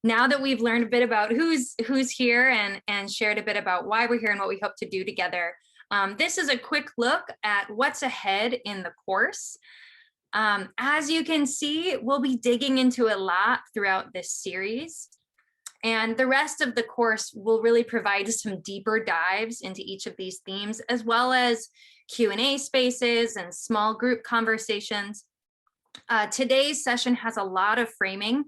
Now that we've learned a bit about who's here and shared a bit about why we're here and what we hope to do together, this is a quick look at what's ahead in the course. As you can see, we'll be digging into a lot throughout this series. And the rest of the course will really provide some deeper dives into each of these themes, as well as Q&A spaces and small group conversations. Today's session has a lot of framing,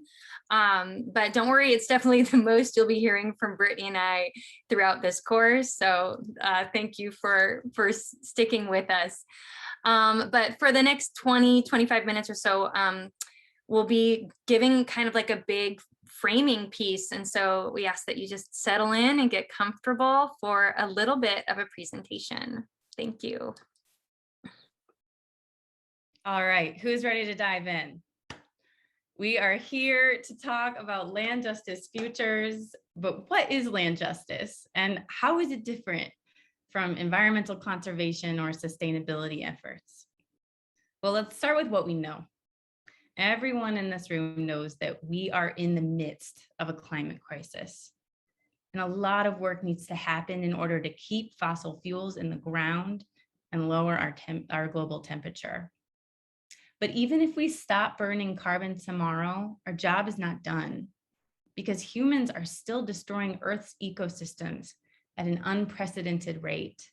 but don't worry, it's definitely the most you'll be hearing from Brittany and I throughout this course. So thank you for sticking with us. But for the next 20-25 minutes or so, we'll be giving kind of like a big framing piece. And so we ask that you just settle in and get comfortable for a little bit of a presentation. Thank you. All right, who's ready to dive in? We are here to talk about land justice futures, but what is land justice and how is it different from environmental conservation or sustainability efforts? Well, let's start with what we know. Everyone in this room knows that we are in the midst of a climate crisis. And a lot of work needs to happen in order to keep fossil fuels in the ground and lower our global temperature. But even if we stop burning carbon tomorrow, our job is not done because humans are still destroying Earth's ecosystems at an unprecedented rate.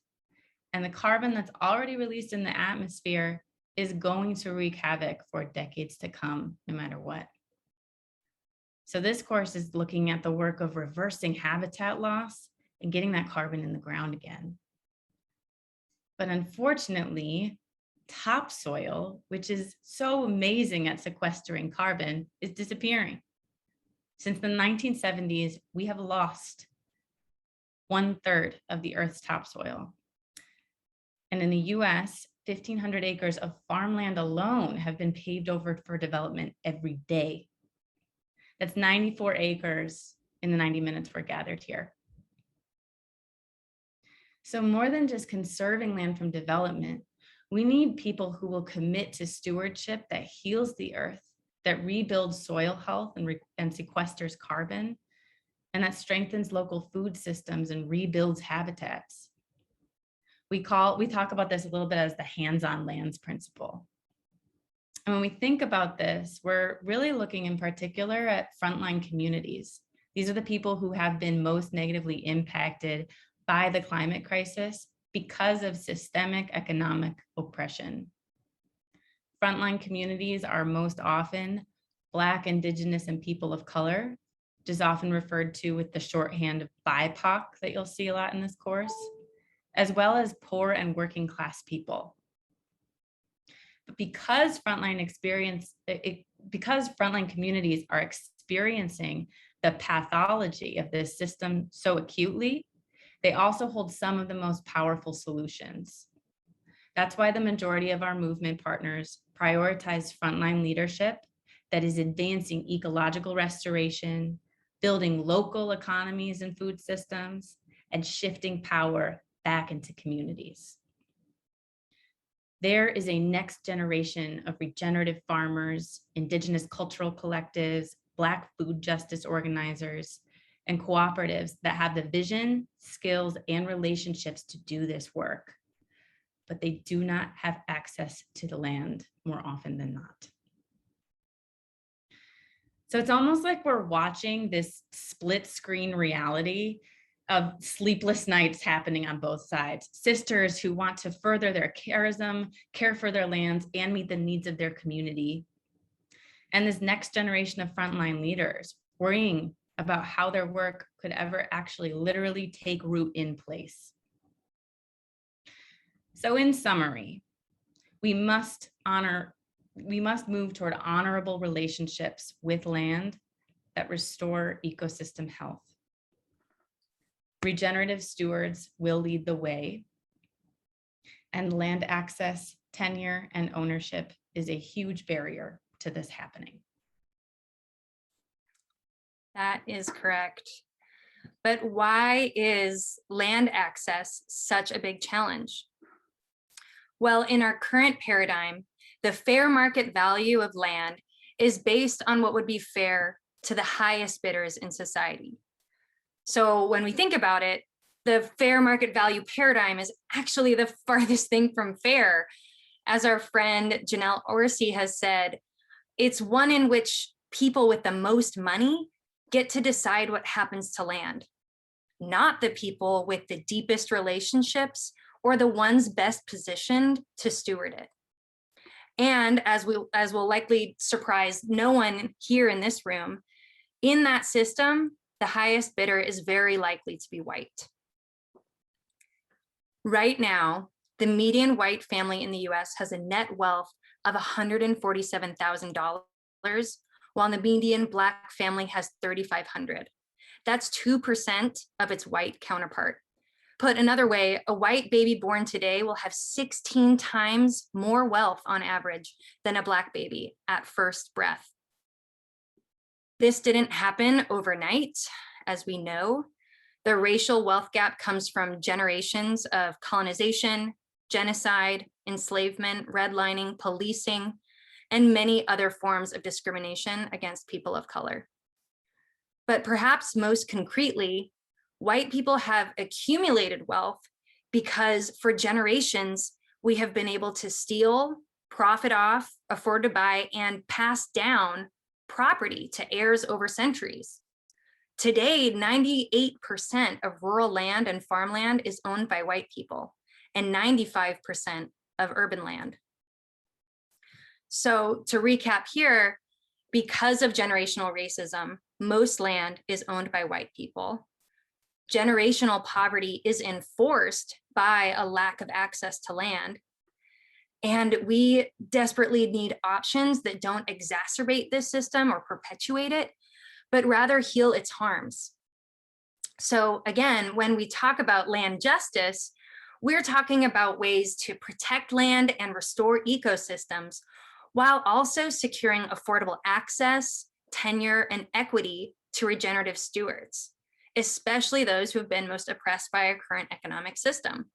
And the carbon that's already released in the atmosphere is going to wreak havoc for decades to come, no matter what. So this course is looking at the work of reversing habitat loss and getting that carbon in the ground again. But unfortunately, topsoil, which is so amazing at sequestering carbon, is disappearing. Since the 1970s, we have lost 1/3 of the Earth's topsoil. And in the US, 1,500 acres of farmland alone have been paved over for development every day. That's 94 acres in the 90 minutes we're gathered here. So more than just conserving land from development, we need people who will commit to stewardship that heals the earth, that rebuilds soil health and sequesters carbon, and that strengthens local food systems and rebuilds habitats. We talk about this a little bit as the hands-on lands principle. And when we think about this, we're really looking in particular at frontline communities. These are the people who have been most negatively impacted by the climate crisis because of systemic economic oppression. Frontline communities are most often Black, Indigenous, and people of color, which is often referred to with the shorthand of BIPOC that you'll see a lot in this course, as well as poor and working class people. But because frontline communities are experiencing the pathology of this system so acutely, they also hold some of the most powerful solutions. That's why the majority of our movement partners prioritize frontline leadership that is advancing ecological restoration, building local economies and food systems, and shifting power back into communities. There is a next generation of regenerative farmers, Indigenous cultural collectives, Black food justice organizers, and cooperatives that have the vision, skills, and relationships to do this work, but they do not have access to the land more often than not. So it's almost like we're watching this split screen reality of sleepless nights happening on both sides. Sisters who want to further their charism, care for their lands, and meet the needs of their community. And this next generation of frontline leaders worrying about how their work could ever actually literally take root in place. So in summary, we must move toward honorable relationships with land that restore ecosystem health. Regenerative stewards will lead the way, and land access, tenure, and ownership is a huge barrier to this happening. That is correct. But why is land access such a big challenge? Well, in our current paradigm, the fair market value of land is based on what would be fair to the highest bidders in society. So when we think about it, the fair market value paradigm is actually the farthest thing from fair. As our friend Janelle Orsi has said, it's one in which people with the most money get to decide what happens to land, not the people with the deepest relationships or the ones best positioned to steward it. And as will likely surprise no one here in this room, in that system, the highest bidder is very likely to be white. Right now, the median white family in the US has a net wealth of $147,000, while the median Black family has $3,500. That's 2% of its white counterpart. Put another way, a white baby born today will have 16 times more wealth on average than a Black baby at first breath. This didn't happen overnight, as we know. The racial wealth gap comes from generations of colonization, genocide, enslavement, redlining, policing, and many other forms of discrimination against people of color. But perhaps most concretely, white people have accumulated wealth because for generations, we have been able to steal, profit off, afford to buy, and pass down property to heirs over centuries. Today, 98% of rural land and farmland is owned by white people, and 95% of urban land. So to recap here, because of generational racism, most land is owned by white people. Generational poverty is enforced by a lack of access to land. And we desperately need options that don't exacerbate this system or perpetuate it, but rather heal its harms. So again, when we talk about land justice, we're talking about ways to protect land and restore ecosystems while also securing affordable access, tenure, and equity to regenerative stewards, especially those who have been most oppressed by our current economic system.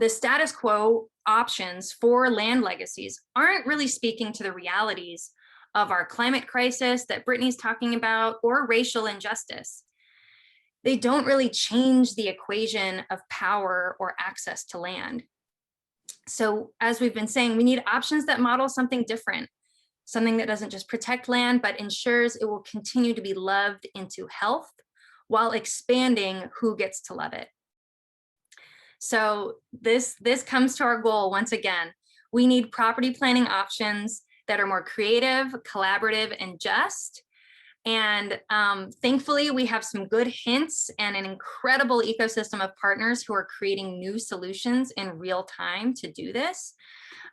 The status quo options for land legacies aren't really speaking to the realities of our climate crisis that Brittany's talking about, or racial injustice. They don't really change the equation of power or access to land. So as we've been saying, we need options that model something different, something that doesn't just protect land, but ensures it will continue to be loved into health while expanding who gets to love it. So this comes to our goal once again. We need property planning options that are more creative, collaborative, and just. And thankfully, we have some good hints and an incredible ecosystem of partners who are creating new solutions in real time to do this.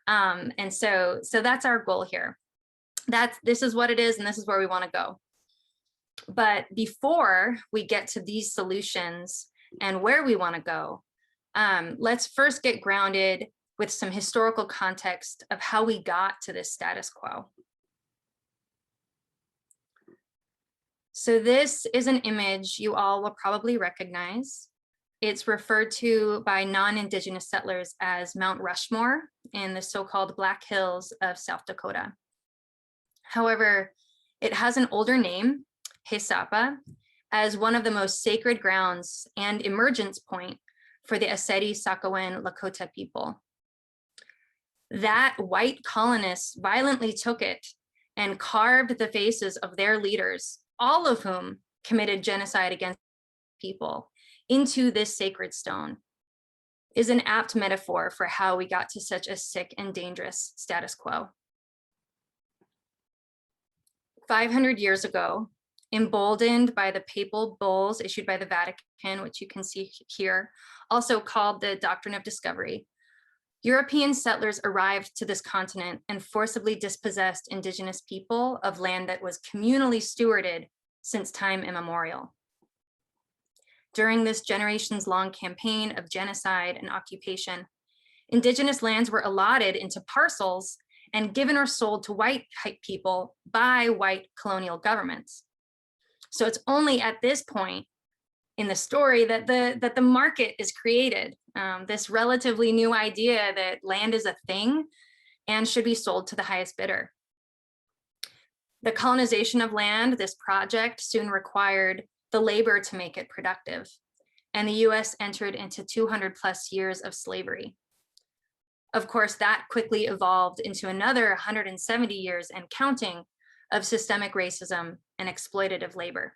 And so that's our goal here. This is what it is, and this is where we want to go. But before we get to these solutions and where we want to go, let's first get grounded with some historical context of how we got to this status quo. So this is an image you all will probably recognize. It's referred to by non-Indigenous settlers as Mount Rushmore in the so-called Black Hills of South Dakota. However, it has an older name, Hesapa, as one of the most sacred grounds and emergence point for the Aseri-Sakowin Lakota people. That white colonists violently took it and carved the faces of their leaders, all of whom committed genocide against people, into this sacred stone, is an apt metaphor for how we got to such a sick and dangerous status quo. 500 years ago, emboldened by the papal bulls issued by the Vatican, which you can see here, also called the Doctrine of Discovery, European settlers arrived to this continent and forcibly dispossessed indigenous people of land that was communally stewarded since time immemorial. During this generations-long campaign of genocide and occupation, indigenous lands were allotted into parcels and given or sold to white people by white colonial governments. So it's only at this point in the story that the market is created, this relatively new idea that land is a thing and should be sold to the highest bidder. The colonization of land, this project, soon required the labor to make it productive, and the US entered into 200 plus years of slavery. Of course, that quickly evolved into another 170 years and counting of systemic racism and exploitative labor.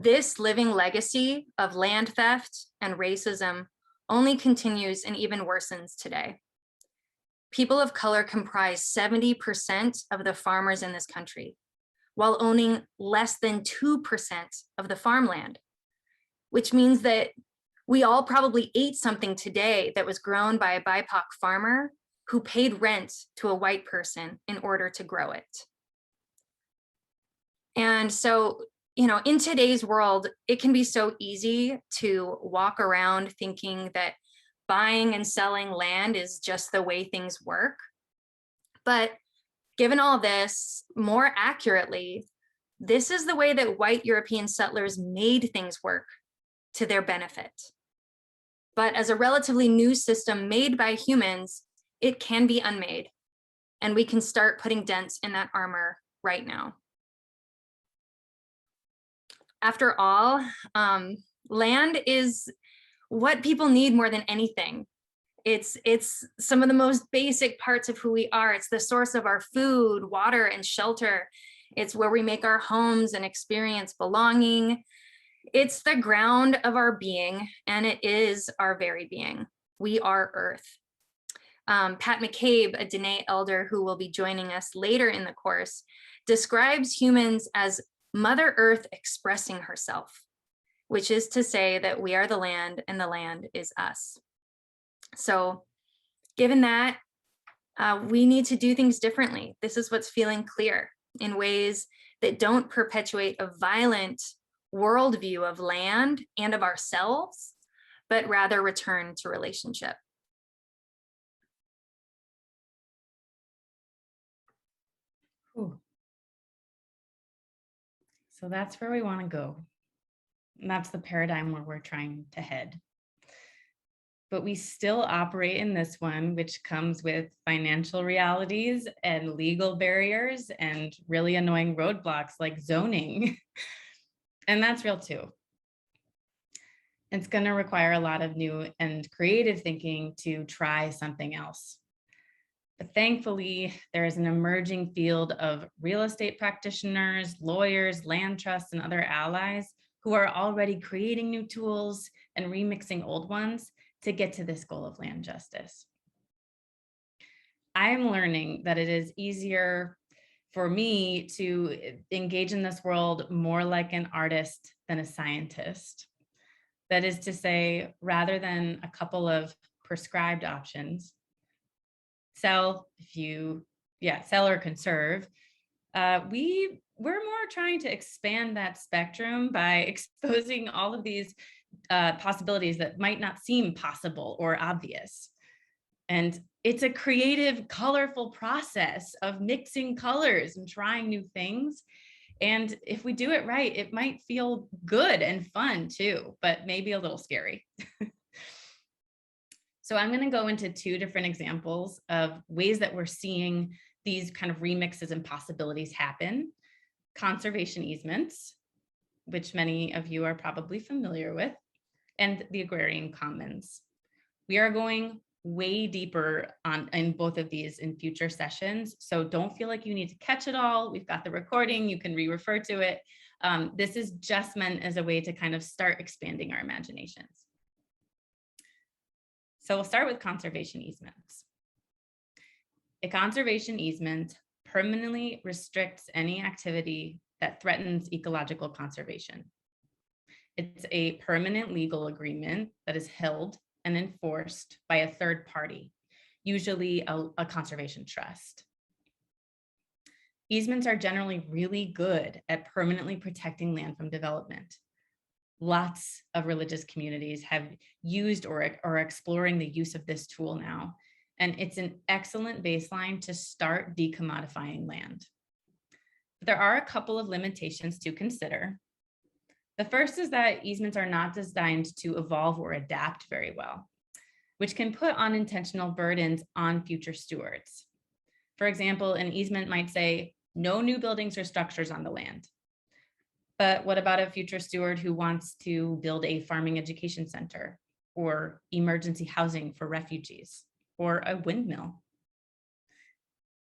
This living legacy of land theft and racism only continues and even worsens today. People of color comprise 70% of the farmers in this country, while owning less than 2% of the farmland, which means that we all probably ate something today that was grown by a BIPOC farmer who paid rent to a white person in order to grow it. And so, in today's world, it can be so easy to walk around thinking that buying and selling land is just the way things work. But given all this, more accurately, this is the way that white European settlers made things work to their benefit. But as a relatively new system made by humans, it can be unmade, and we can start putting dents in that armor right now. After all, land is what people need more than anything. It's some of the most basic parts of who we are. It's the source of our food, water, and shelter. It's where we make our homes and experience belonging. It's the ground of our being, and it is our very being. We are Earth. Pat McCabe, a Dene elder who will be joining us later in the course, describes humans as Mother Earth expressing herself, which is to say that we are the land and the land is us. So given that, we need to do things differently. This is what's feeling clear in ways that don't perpetuate a violent worldview of land and of ourselves, but rather return to relationship. Ooh. So that's where we want to go. And that's the paradigm where we're trying to head. But we still operate in this one, which comes with financial realities and legal barriers and really annoying roadblocks like zoning. And that's real too. It's going to require a lot of new and creative thinking to try something else. But thankfully, there is an emerging field of real estate practitioners, lawyers, land trusts, and other allies who are already creating new tools and remixing old ones to get to this goal of land justice. I'm learning that it is easier for me to engage in this world more like an artist than a scientist. That is to say, rather than a couple of prescribed options, sell or conserve, we're more trying to expand that spectrum by exposing all of these possibilities that might not seem possible or obvious. And it's a creative, colorful process of mixing colors and trying new things. And if we do it right, it might feel good and fun too, but maybe a little scary. So I'm going to go into two different examples of ways that we're seeing these kind of remixes and possibilities happen. Conservation easements, which many of you are probably familiar with, and the Agrarian Commons. We are going way deeper in both of these in future sessions. So don't feel like you need to catch it all. We've got the recording, you can re-refer to it. This is just meant as a way to kind of start expanding our imaginations. So we'll start with conservation easements. A conservation easement permanently restricts any activity that threatens ecological conservation. It's a permanent legal agreement that is held and enforced by a third party, usually a conservation trust. Easements are generally really good at permanently protecting land from development. Lots of religious communities have used or are exploring the use of this tool now, and it's an excellent baseline to start decommodifying land. But there are a couple of limitations to consider. The first is that easements are not designed to evolve or adapt very well, which can put unintentional burdens on future stewards. For example, an easement might say, no new buildings or structures on the land. But what about a future steward who wants to build a farming education center or emergency housing for refugees or a windmill?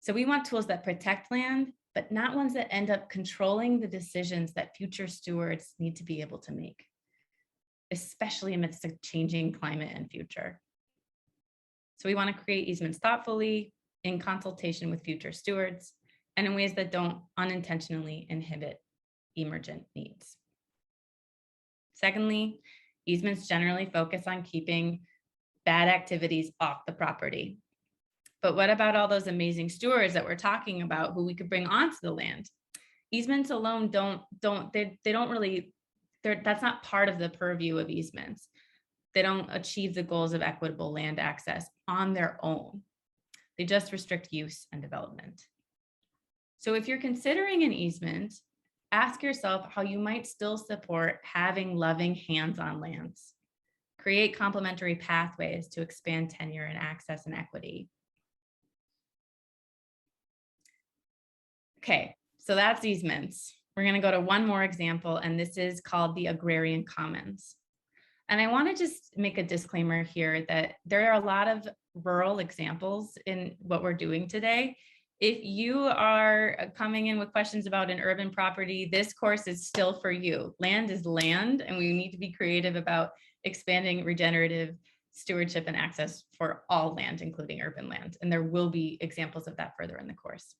So we want tools that protect land, but not ones that end up controlling the decisions that future stewards need to be able to make, especially amidst a changing climate and future. So we want to create easements thoughtfully, in consultation with future stewards, and in ways that don't unintentionally inhibit emergent needs. Secondly, easements generally focus on keeping bad activities off the property. But what about all those amazing stewards that we're talking about who we could bring onto the land? Easements alone that's not part of the purview of easements. They don't achieve the goals of equitable land access on their own. They just restrict use and development. So if you're considering an easement, ask yourself how you might still support having loving hands on lands. Create complementary pathways to expand tenure and access and equity. Okay, so that's easements. We're going to go to one more example, and this is called the Agrarian Commons. And I want to just make a disclaimer here that there are a lot of rural examples in what we're doing today. If you are coming in with questions about an urban property, this course is still for you. Land is land, and we need to be creative about expanding regenerative stewardship and access for all land, including urban land. And there will be examples of that further in the course.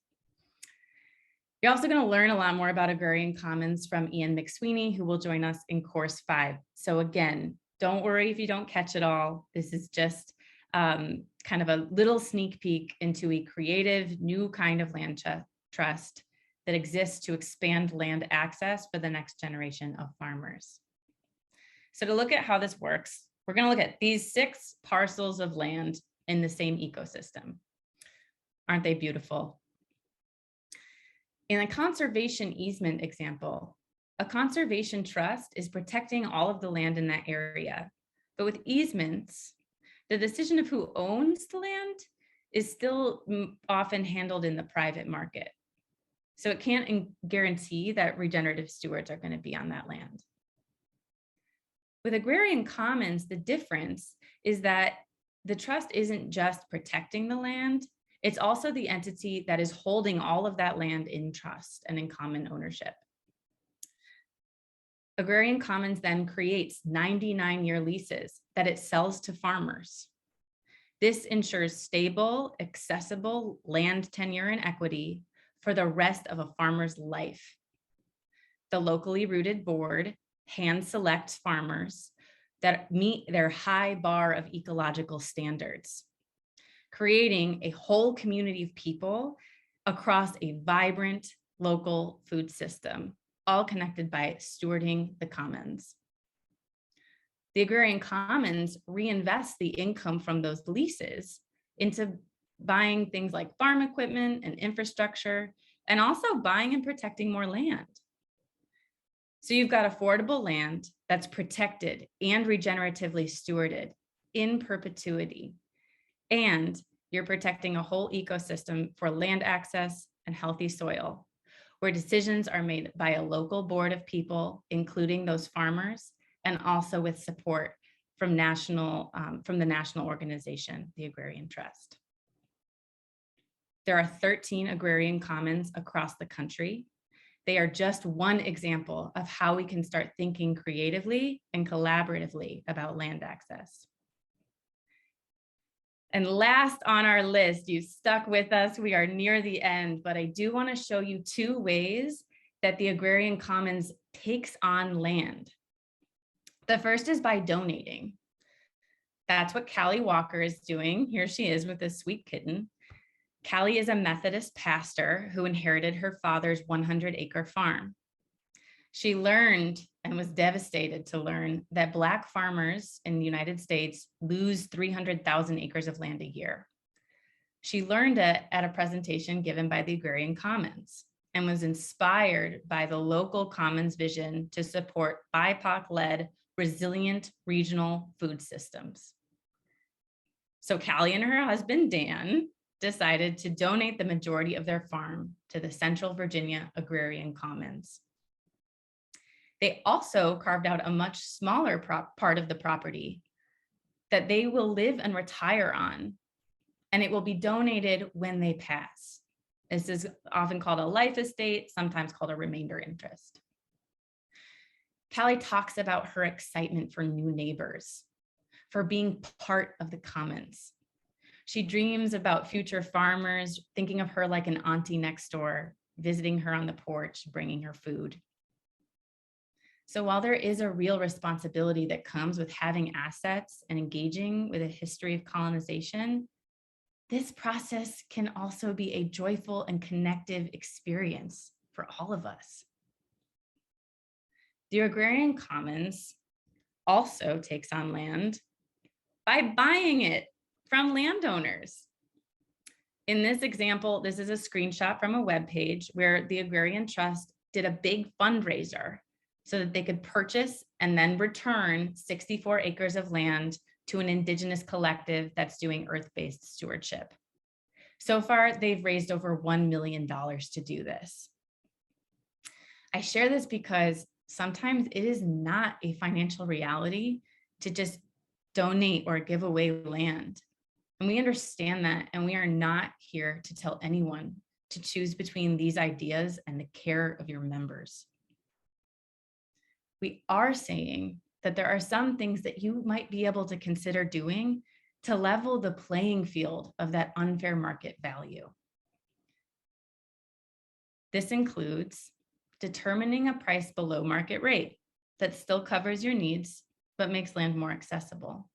You're also going to learn a lot more about Agrarian Commons from Ian McSweeney, who will join us in course 5. So again, don't worry if you don't catch it all. This is just kind of a little sneak peek into a creative new kind of land trust that exists to expand land access for the next generation of farmers. So to look at how this works, we're going to look at these 6 parcels of land in the same ecosystem. Aren't they beautiful? In a conservation easement example, a conservation trust is protecting all of the land in that area. But with easements, the decision of who owns the land is still often handled in the private market. So it can't guarantee that regenerative stewards are going to be on that land. With Agrarian Commons, the difference is that the trust isn't just protecting the land, it's also the entity that is holding all of that land in trust and in common ownership. Agrarian Commons then creates 99-year leases that it sells to farmers. This ensures stable, accessible land tenure and equity for the rest of a farmer's life. The locally rooted board hand selects farmers that meet their high bar of ecological standards, creating a whole community of people across a vibrant local food system, all connected by stewarding the commons. The Agrarian Commons reinvest the income from those leases into buying things like farm equipment and infrastructure, and also buying and protecting more land. So you've got affordable land that's protected and regeneratively stewarded in perpetuity. And you're protecting a whole ecosystem for land access and healthy soil, where decisions are made by a local board of people, including those farmers, and also with support from the national organization, the Agrarian Trust. There are 13 Agrarian Commons across the country. They are just one example of how we can start thinking creatively and collaboratively about land access. And last on our list, you stuck with us, we are near the end, but I do want to show you 2 ways that the Agrarian Commons takes on land. The first is by donating. That's what Callie Walker is doing. Here she is with this sweet kitten. Callie is a Methodist pastor who inherited her father's 100-acre farm. She learned and was devastated to learn that Black farmers in the United States lose 300,000 acres of land a year. She learned it at a presentation given by the Agrarian Commons and was inspired by the local Commons vision to support BIPOC-led resilient regional food systems. So Callie and her husband, Dan, decided to donate the majority of their farm to the Central Virginia Agrarian Commons. They also carved out a much smaller part of the property that they will live and retire on, and it will be donated when they pass. This is often called a life estate, sometimes called a remainder interest. Callie talks about her excitement for new neighbors, for being part of the commons. She dreams about future farmers, thinking of her like an auntie next door, visiting her on the porch, bringing her food. So while there is a real responsibility that comes with having assets and engaging with a history of colonization, this process can also be a joyful and connective experience for all of us. The Agrarian Commons also takes on land by buying it from landowners. In this example, this is a screenshot from a webpage where the Agrarian Trust did a big fundraiser so that they could purchase and then return 64 acres of land to an Indigenous collective that's doing earth-based stewardship. So far, they've raised over $1 million to do this. I share this because sometimes it is not a financial reality to just donate or give away land. And we understand that, and we are not here to tell anyone to choose between these ideas and the care of your members. We are saying that there are some things that you might be able to consider doing to level the playing field of that unfair market value. This includes determining a price below market rate that still covers your needs, but makes land more accessible.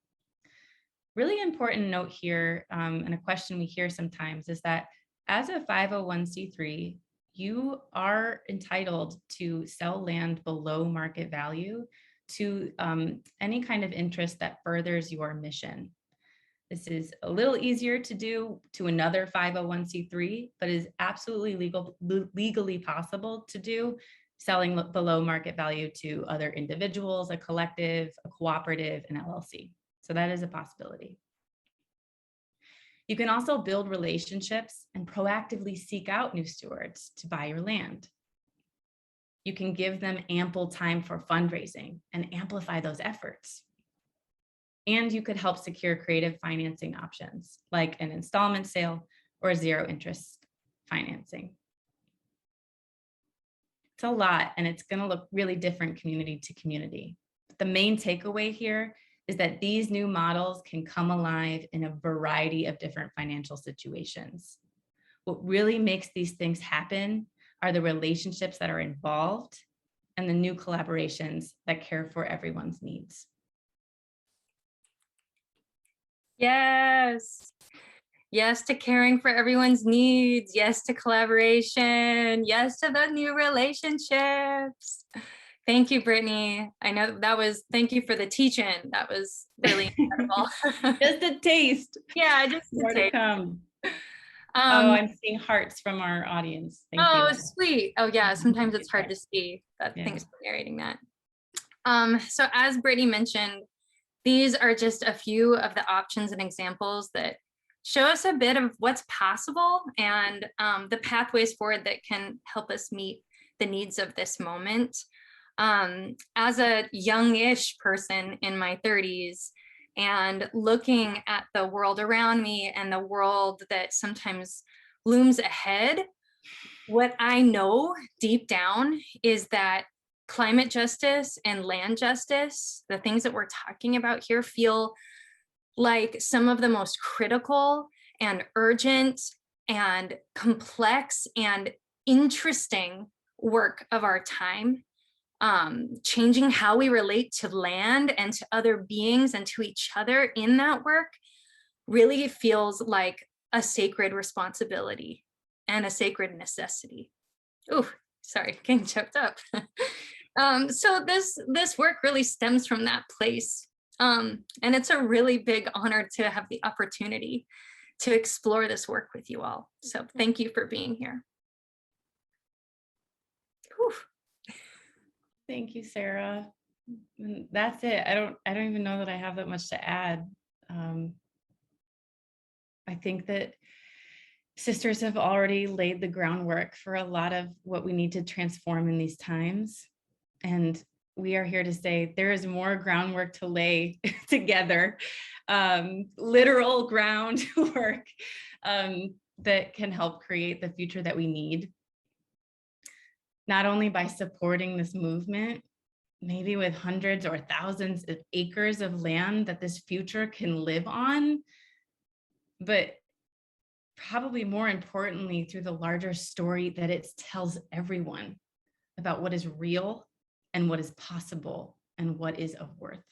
Really important note here, and a question we hear sometimes is that as a 501c3, you are entitled to sell land below market value to any kind of interest that furthers your mission. This is a little easier to do to another 501c3, but is absolutely legally possible to do, selling below market value to other individuals, a collective, a cooperative, an LLC. So that is a possibility. You can also build relationships and proactively seek out new stewards to buy your land. You can give them ample time for fundraising and amplify those efforts. And you could help secure creative financing options like an installment sale or zero interest financing. It's a lot, and it's going to look really different community to community. But the main takeaway here is that these new models can come alive in a variety of different financial situations. What really makes these things happen are the relationships that are involved and the new collaborations that care for everyone's needs. Yes. Yes to caring for everyone's needs. Yes to collaboration. Yes to the new relationships. Thank you, Brittany. I know that was, thank you for the teach-in. That was really incredible. Just a taste. Yeah, just more a to taste. come. I'm seeing hearts from our audience. Thank you. Oh, sweet. Oh yeah, sometimes it's hard to see. Thanks for narrating that. So as Brittany mentioned, these are just a few of the options and examples that show us a bit of what's possible and the pathways forward that can help us meet the needs of this moment. As a youngish person in my 30s and looking at the world around me and the world that sometimes looms ahead, what I know deep down is that climate justice and land justice, the things that we're talking about here, feel like some of the most critical and urgent and complex and interesting work of our time. Changing how we relate to land and to other beings and to each other in that work really feels like a sacred responsibility and a sacred necessity. Ooh, sorry, getting choked up. So this work really stems from that place. And it's a really big honor to have the opportunity to explore this work with you all. So thank you for being here. Whew. Thank you, Sarah. And that's it. I don't even know that I have that much to add. I think that Sisters have already laid the groundwork for a lot of what we need to transform in these times. And we are here to say there is more groundwork to lay together, literal groundwork that can help create the future that we need. Not only by supporting this movement, maybe with hundreds or thousands of acres of land that this future can live on, but probably more importantly, through the larger story that it tells everyone about what is real and what is possible and what is of worth.